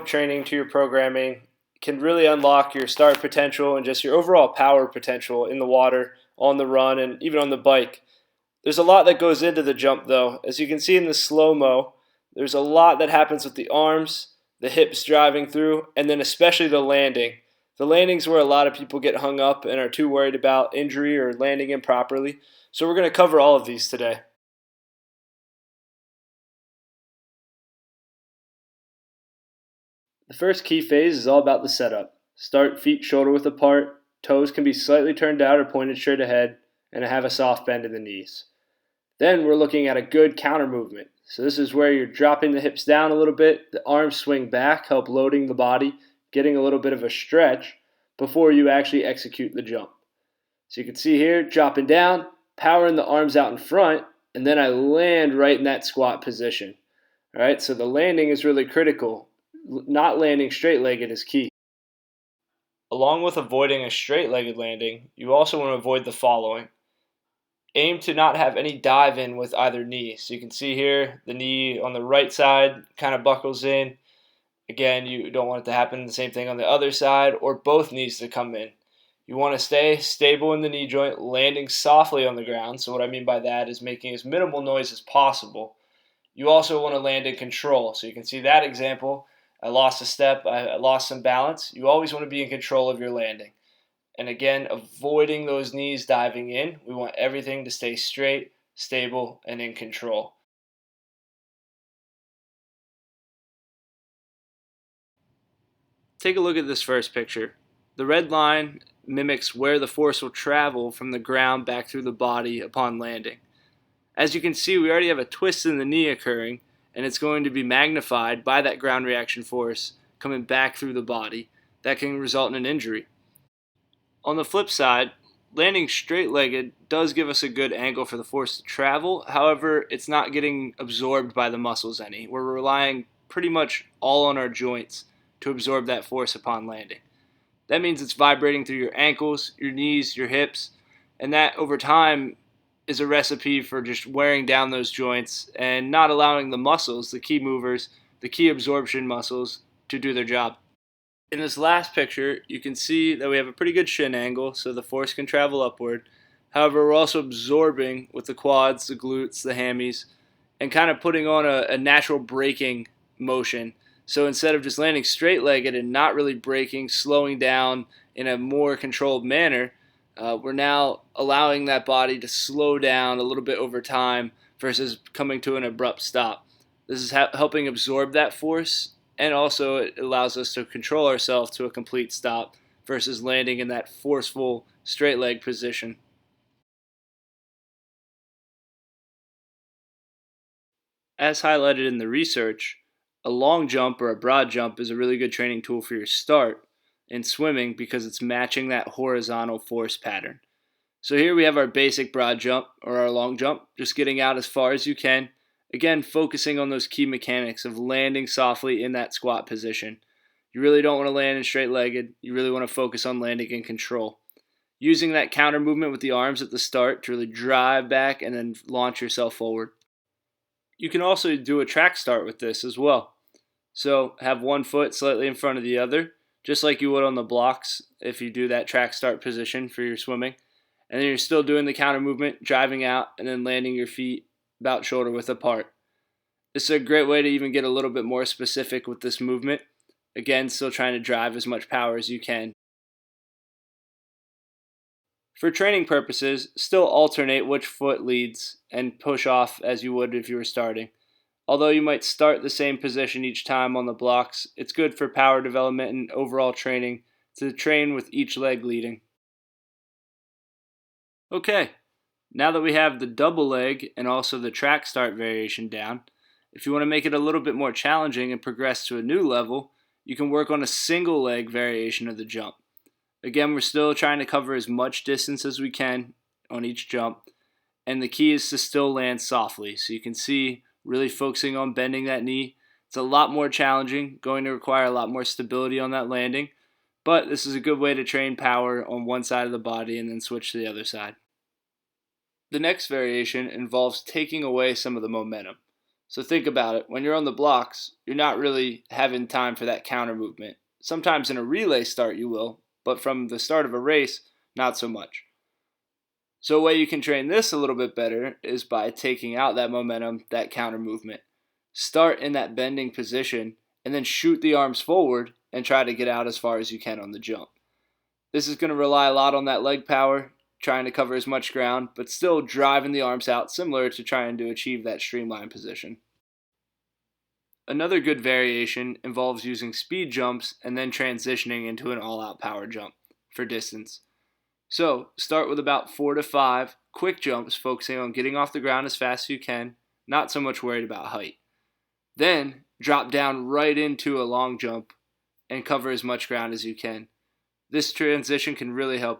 training to your programming can really unlock your start potential and just your overall power potential in the water, on the run, and even on the bike. There's a lot that goes into the jump, though. As you can see in the slow-mo, there's a lot that happens with the arms, the hips driving through, and then especially the landing. The landing's where a lot of people get hung up and are too worried about injury or landing improperly. So we're going to cover all of these today. The first key phase is all about the setup. Start feet shoulder width apart, toes can be slightly turned out or pointed straight ahead, and have a soft bend in the knees. Then we're looking at a good counter movement. So this is where you're dropping the hips down a little bit, the arms swing back, help loading the body, getting a little bit of a stretch before you actually execute the jump. So you can see here, dropping down, powering the arms out in front, and then I land right in that squat position. All right, so the landing is really critical. Not landing straight-legged is key. Along with avoiding a straight-legged landing, you also want to avoid the following. Aim to not have any dive in with either knee. So you can see here, the knee on the right side kind of buckles in. Again, you don't want it to happen. The same thing on the other side, or both knees to come in. You want to stay stable in the knee joint, landing softly on the ground. So what I mean by that is making as minimal noise as possible. You also want to land in control. So you can see that example. I lost a step, I lost some balance. You always want to be in control of your landing. And again, avoiding those knees diving in. We want everything to stay straight, stable, and in control. Take a look at this first picture. The red line mimics where the force will travel from the ground back through the body upon landing. As you can see, we already have a twist in the knee occurring, and it's going to be magnified by that ground reaction force coming back through the body. That can result in an injury. On the flip side, landing straight-legged does give us a good angle for the force to travel. However, it's not getting absorbed by the muscles any. We're relying pretty much all on our joints to absorb that force upon landing. That means it's vibrating through your ankles, your knees, your hips, and that over time is a recipe for just wearing down those joints and not allowing the muscles, the key movers, the key absorption muscles, to do their job. In this last picture, you can see that we have a pretty good shin angle, so the force can travel upward. However, we're also absorbing with the quads, the glutes, the hammies, and kind of putting on a natural braking motion. So instead of just landing straight-legged and not really braking, slowing down in a more controlled manner, we're now allowing that body to slow down a little bit over time versus coming to an abrupt stop. This is helping absorb that force, and also it allows us to control ourselves to a complete stop versus landing in that forceful straight leg position. As highlighted in the research, a long jump or a broad jump is a really good training tool for your start in swimming because it's matching that horizontal force pattern. So here we have our basic broad jump or our long jump, just getting out as far as you can. Again, focusing on those key mechanics of landing softly in that squat position. You really don't want to land in straight-legged. You really want to focus on landing in control. Using that counter movement with the arms at the start to really drive back and then launch yourself forward. You can also do a track start with this as well. So have one foot slightly in front of the other, just like you would on the blocks if you do that track start position for your swimming. And then you're still doing the counter movement, driving out, and then landing your feet about shoulder width apart. This is a great way to even get a little bit more specific with this movement. Again, still trying to drive as much power as you can. For training purposes, still alternate which foot leads and push off as you would if you were starting. Although you might start the same position each time on the blocks, it's good for power development and overall training to train with each leg leading. Okay, now that we have the double leg and also the track start variation down, if you want to make it a little bit more challenging and progress to a new level, you can work on a single leg variation of the jump. Again, we're still trying to cover as much distance as we can on each jump, and the key is to still land softly. So you can see, really focusing on bending that knee. It's a lot more challenging, going to require a lot more stability on that landing, but this is a good way to train power on one side of the body and then switch to the other side. The next variation involves taking away some of the momentum. So think about it. When you're on the blocks, you're not really having time for that counter movement. Sometimes in a relay start you will, but from the start of a race, not so much. So a way you can train this a little bit better is by taking out that momentum, that counter movement. Start in that bending position and then shoot the arms forward and try to get out as far as you can on the jump. This is going to rely a lot on that leg power, trying to cover as much ground, but still driving the arms out, similar to trying to achieve that streamline position. Another good variation involves using speed jumps and then transitioning into an all-out power jump for distance. So start with about 4 to 5 quick jumps, focusing on getting off the ground as fast as you can, not so much worried about height. Then drop down right into a long jump and cover as much ground as you can. This transition can really help